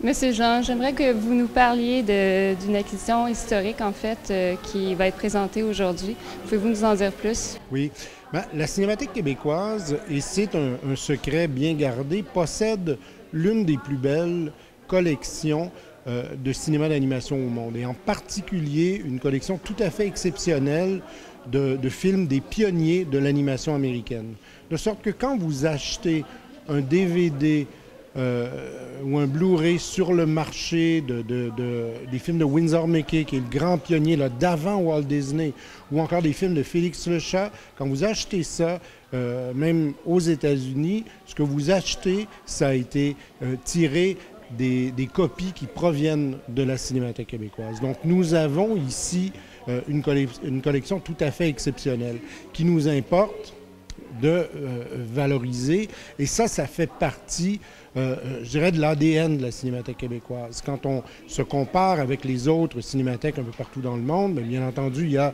Monsieur Jean, j'aimerais que vous nous parliez d'une acquisition historique, en fait, qui va être présentée aujourd'hui. Pouvez-vous nous en dire plus? Oui. Ben, la Cinémathèque québécoise, et c'est un secret bien gardé, possède l'une des plus belles collections de cinéma d'animation au monde, et en particulier une collection tout à fait exceptionnelle de films des pionniers de l'animation américaine. De sorte que quand vous achetez un DVD ou un Blu-ray sur le marché des films de Winsor McCay, qui est le grand pionnier d'avant Walt Disney, ou encore des films de Félix Le Chat, quand vous achetez ça, même aux États-Unis, ce que vous achetez, ça a été tiré des copies qui proviennent de la Cinémathèque québécoise. Donc nous avons ici une collection tout à fait exceptionnelle qui nous importe de valoriser. Et ça fait partie, je dirais, de l'ADN de la Cinémathèque québécoise. Quand on se compare avec les autres cinémathèques un peu partout dans le monde, bien entendu, il y a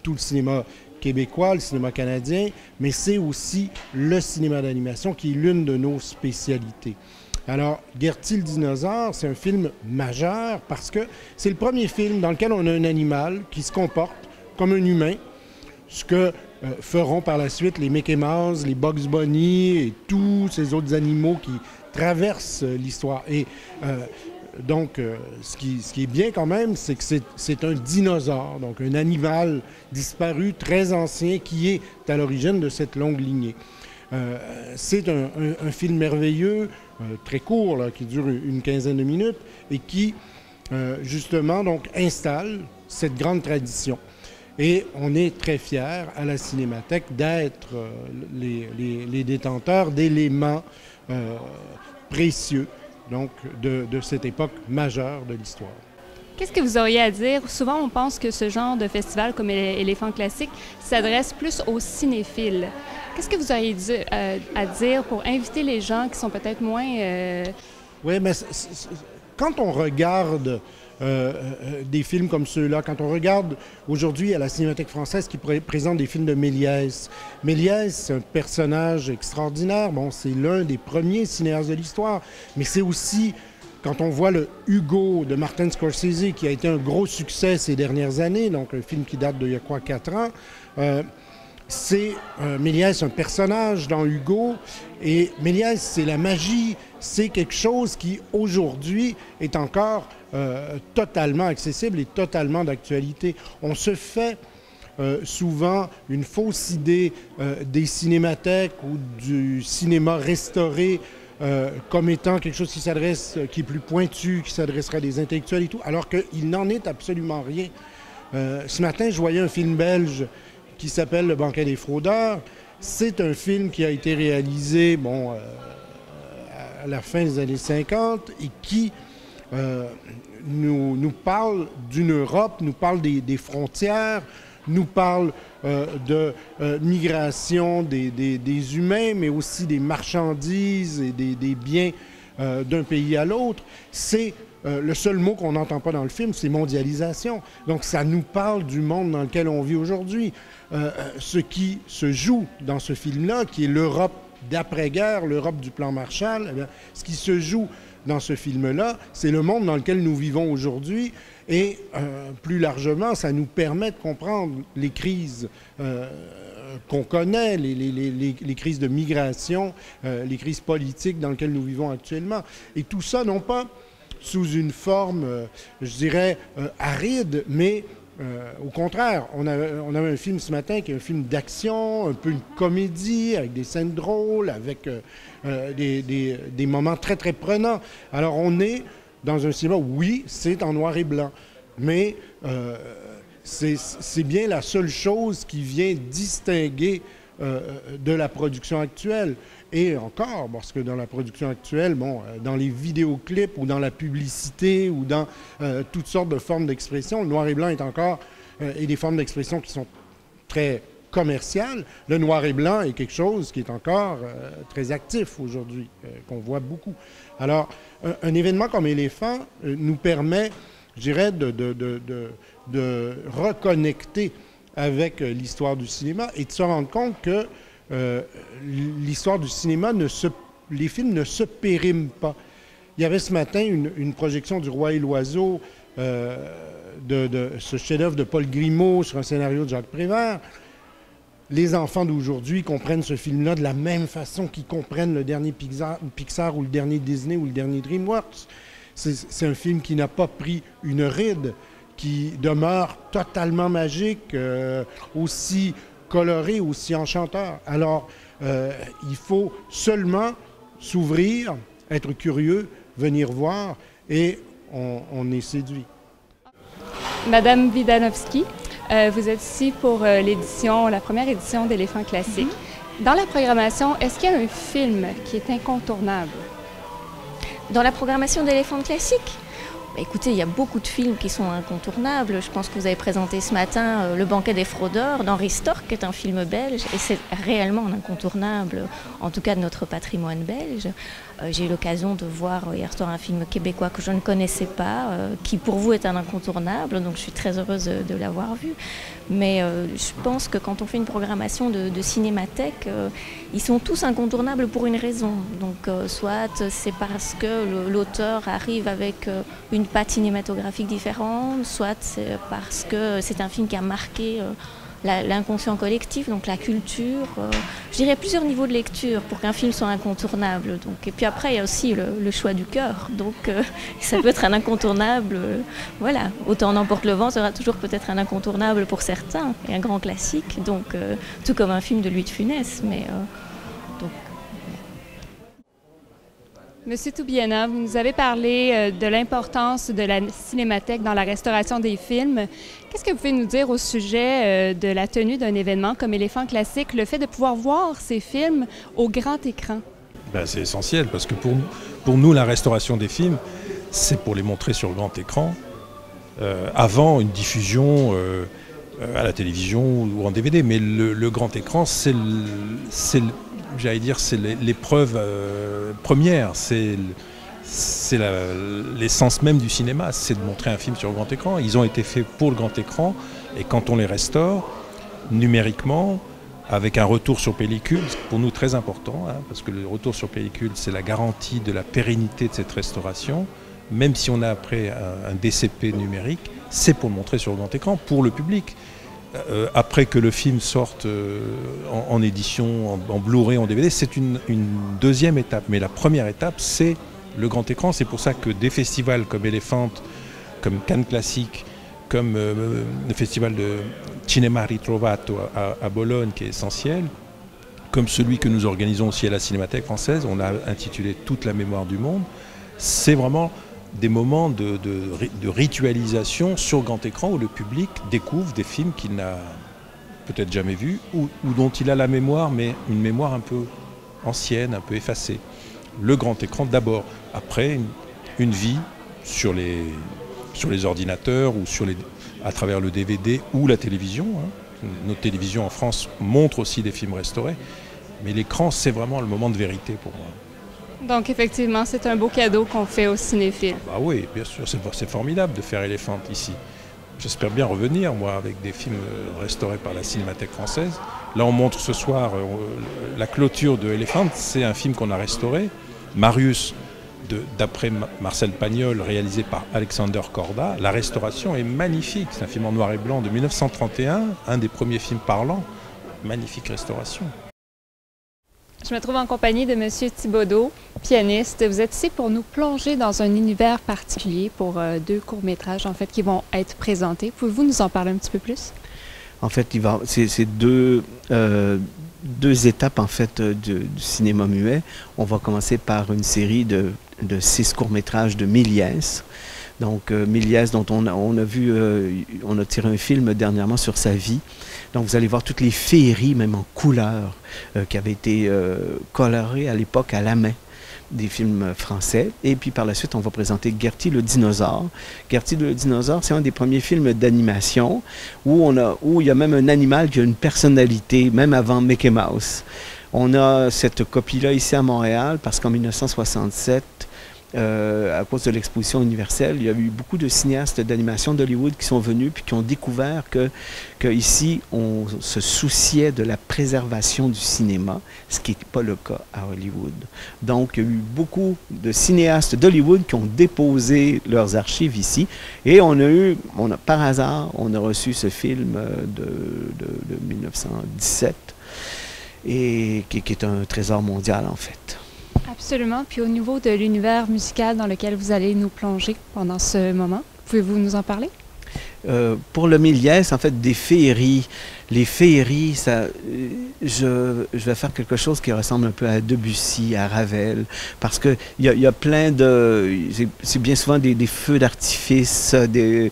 tout le cinéma québécois, le cinéma canadien, mais c'est aussi le cinéma d'animation qui est l'une de nos spécialités. Alors, Gertie le dinosaure, c'est un film majeur parce que c'est le premier film dans lequel on a un animal qui se comporte comme un humain, ce que feront par la suite les Mickey Mouse, les Bugs Bunny et tous ces autres animaux qui traversent l'histoire. Et donc, ce qui est bien quand même, c'est que c'est un dinosaure, donc un animal disparu, très ancien, qui est à l'origine de cette longue lignée. C'est un film merveilleux, très court, là, qui dure une quinzaine de minutes, et qui, justement, donc, installe cette grande tradition. Et on est très fiers à la Cinémathèque d'être les détenteurs d'éléments précieux donc, de cette époque majeure de l'histoire. Qu'est-ce que vous auriez à dire? Souvent, on pense que ce genre de festival, comme Éléphant Classique, s'adresse plus aux cinéphiles. Qu'est-ce que vous auriez à dire pour inviter les gens qui sont peut-être moins... Oui, mais quand on regarde des films comme ceux-là, quand on regarde aujourd'hui à la Cinémathèque française qui présente des films de Méliès. Méliès, c'est un personnage extraordinaire. Bon, c'est l'un des premiers cinéastes de l'histoire, mais c'est aussi... Quand on voit le Hugo de Martin Scorsese, qui a été un gros succès ces dernières années, donc un film qui date d'il y a quoi, 4 ans, c'est Méliès, un personnage dans Hugo, et Méliès, c'est la magie, c'est quelque chose qui, aujourd'hui, est encore totalement accessible et totalement d'actualité. On se fait souvent une fausse idée des cinémathèques ou du cinéma restauré comme étant quelque chose qui est plus pointu, qui s'adresserait à des intellectuels et tout, alors qu'il n'en est absolument rien. Ce matin, je voyais un film belge qui s'appelle Le Banquet des fraudeurs. C'est un film qui a été réalisé, à la fin des années 50 et qui nous parle d'une Europe, nous parle des frontières, nous parle de migration des humains, mais aussi des marchandises et des biens d'un pays à l'autre. C'est le seul mot qu'on n'entend pas dans le film, c'est mondialisation. Donc ça nous parle du monde dans lequel on vit aujourd'hui. Ce qui se joue dans ce film-là, qui est l'Europe d'après-guerre, l'Europe du plan Marshall, eh bien, ce qui se joue dans ce film-là, c'est le monde dans lequel nous vivons aujourd'hui. Et plus largement, ça nous permet de comprendre les crises qu'on connaît, les crises de migration, les crises politiques dans lesquelles nous vivons actuellement. Et tout ça, non pas sous une forme, je dirais, aride, mais au contraire, on avait un film ce matin qui est un film d'action, un peu une comédie, avec des scènes drôles, avec des moments très, très prenants. Alors, on est dans un cinéma, oui, c'est en noir et blanc, mais c'est bien la seule chose qui vient distinguer de la production actuelle. Et encore, parce que dans la production actuelle, dans les vidéoclips ou dans la publicité ou dans toutes sortes de formes d'expression, le noir et blanc est encore et des formes d'expression qui sont très commerciales. Le noir et blanc est quelque chose qui est encore très actif aujourd'hui, qu'on voit beaucoup. Alors, un événement comme Éléphant nous permet, je dirais, de reconnecter avec l'histoire du cinéma et de se rendre compte que l'histoire du cinéma, les films ne se périment pas. Il y avait ce matin une projection du Roi et l'Oiseau, de ce chef-d'œuvre de Paul Grimaud sur un scénario de Jacques Prévert. Les enfants d'aujourd'hui comprennent ce film-là de la même façon qu'ils comprennent le dernier Pixar ou le dernier Disney ou le dernier DreamWorks. C'est un film qui n'a pas pris une ride, qui demeure totalement magique, aussi coloré, aussi enchanteur. Alors, il faut seulement s'ouvrir, être curieux, venir voir, et on est séduit. Madame Widanowski, vous êtes ici pour la première édition d'Éléphant Classique. Dans la programmation, est-ce qu'il y a un film qui est incontournable? Dans la programmation d'Éléphant Classique? Écoutez, il y a beaucoup de films qui sont incontournables. Je pense que vous avez présenté ce matin Le Banquet des fraudeurs d'Henri Storck, qui est un film belge, et c'est réellement un incontournable, en tout cas de notre patrimoine belge. J'ai eu l'occasion de voir hier soir un film québécois que je ne connaissais pas, qui pour vous est un incontournable, donc je suis très heureuse de l'avoir vu. Mais je pense que quand on fait une programmation de cinémathèque, ils sont tous incontournables pour une raison. Donc soit c'est parce que l'auteur arrive avec une patte cinématographique différente, soit c'est parce que c'est un film qui a marqué l'inconscient collectif, donc la culture. Je dirais plusieurs niveaux de lecture pour qu'un film soit incontournable. Donc, et puis après, il y a aussi le choix du cœur. Donc ça peut être un incontournable. Voilà, Autant n'emporte le vent sera toujours peut-être un incontournable pour certains, et un grand classique. Donc tout comme un film de Louis de Funès. Mais donc. Monsieur Toubiana, vous nous avez parlé de l'importance de la cinémathèque dans la restauration des films. Qu'est-ce que vous pouvez nous dire au sujet de la tenue d'un événement comme Éléphant Classique, le fait de pouvoir voir ces films au grand écran? Ben, c'est essentiel parce que pour nous, la restauration des films, c'est pour les montrer sur le grand écran avant une diffusion à la télévision ou en DVD. Mais le grand écran, c'est l'épreuve première, c'est l'essence même du cinéma, c'est de montrer un film sur le grand écran. Ils ont été faits pour le grand écran, et quand on les restaure, numériquement, avec un retour sur pellicule, c'est pour nous très important, parce que le retour sur pellicule, c'est la garantie de la pérennité de cette restauration. Même si on a après un DCP numérique, c'est pour le montrer sur le grand écran, pour le public. Après que le film sorte en édition, en Blu-ray, en DVD, c'est une deuxième étape. Mais la première étape, c'est le grand écran. C'est pour ça que des festivals comme Elephant, comme Cannes Classique, comme le festival de Cinema Ritrovato à Bologne, qui est essentiel, comme celui que nous organisons aussi à la Cinémathèque française, on a intitulé « Toute la mémoire du monde », c'est vraiment des moments de ritualisation sur grand écran où le public découvre des films qu'il n'a peut-être jamais vus ou dont il a la mémoire, mais une mémoire un peu ancienne, un peu effacée. Le grand écran d'abord, après une vie sur les ordinateurs ou à travers le DVD ou la télévision. Notre télévision en France montre aussi des films restaurés, mais l'écran, c'est vraiment le moment de vérité pour moi. Donc, effectivement, c'est un beau cadeau qu'on fait aux cinéphiles. Ah oui, bien sûr, c'est formidable de faire Elephant ici. J'espère bien revenir, moi, avec des films restaurés par la Cinémathèque française. Là, on montre ce soir la clôture de Elephant. C'est un film qu'on a restauré. Marius, d'après Marcel Pagnol, réalisé par Alexander Korda. La restauration est magnifique. C'est un film en noir et blanc de 1931, un des premiers films parlants. Magnifique restauration. Je me trouve en compagnie de M. Thibodeau, pianiste. Vous êtes ici pour nous plonger dans un univers particulier pour deux courts-métrages en fait, qui vont être présentés. Pouvez-vous nous en parler un petit peu plus? En fait, c'est deux étapes en fait, du cinéma muet. On va commencer par une série de 6 courts-métrages de Méliès. Donc, Méliès, dont on a tiré un film dernièrement sur sa vie. Donc, vous allez voir toutes les féeries, même en couleur, qui avaient été colorées à l'époque à la main, des films français. Et puis, par la suite, on va présenter Gertie le dinosaure. Gertie le dinosaure, c'est un des premiers films d'animation où il y a même un animal qui a une personnalité, même avant Mickey Mouse. On a cette copie-là ici à Montréal parce qu'en 1967, à cause de l'exposition universelle, il y a eu beaucoup de cinéastes d'animation d'Hollywood qui sont venus puis qui ont découvert que ici on se souciait de la préservation du cinéma, ce qui n'est pas le cas à Hollywood. Donc, il y a eu beaucoup de cinéastes d'Hollywood qui ont déposé leurs archives ici et par hasard, on a reçu ce film de 1917 et qui est un trésor mondial en fait. Absolument. Puis au niveau de l'univers musical dans lequel vous allez nous plonger pendant ce moment, pouvez-vous nous en parler? Pour le Méliès, en fait, des féeries. Les féeries, je vais faire quelque chose qui ressemble un peu à Debussy, à Ravel, parce que il y a plein de... C'est bien souvent des feux d'artifice, des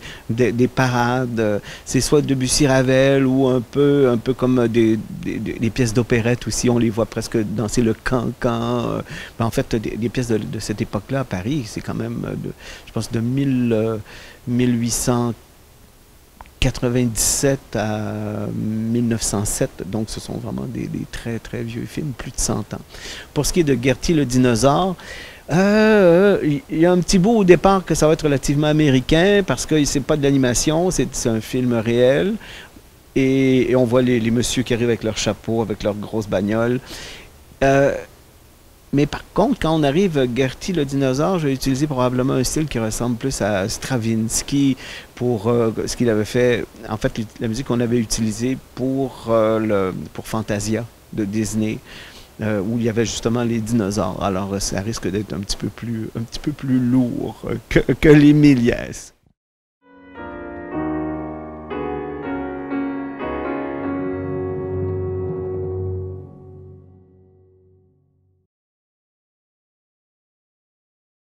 parades. C'est soit Debussy, Ravel, ou un peu comme des pièces d'opérette aussi. On les voit presque danser le cancan. En fait, des pièces de cette époque-là à Paris, c'est quand même, je pense, de 1897 à 1907, donc ce sont vraiment des très très vieux films, plus de 100 ans. Pour ce qui est de Gertie le dinosaure, il y a un petit bout au départ que ça va être relativement américain, parce que c'est pas de l'animation, c'est un film réel, et on voit les messieurs qui arrivent avec leur chapeau, avec leurs grosses bagnoles. Mais par contre, quand on arrive à Gertie le dinosaure, je vais utiliser probablement un style qui ressemble plus à Stravinsky pour ce qu'il avait fait. En fait, la musique qu'on avait utilisée pour Fantasia de Disney, où il y avait justement les dinosaures. Alors, ça risque d'être un petit peu plus lourd que les Méliès.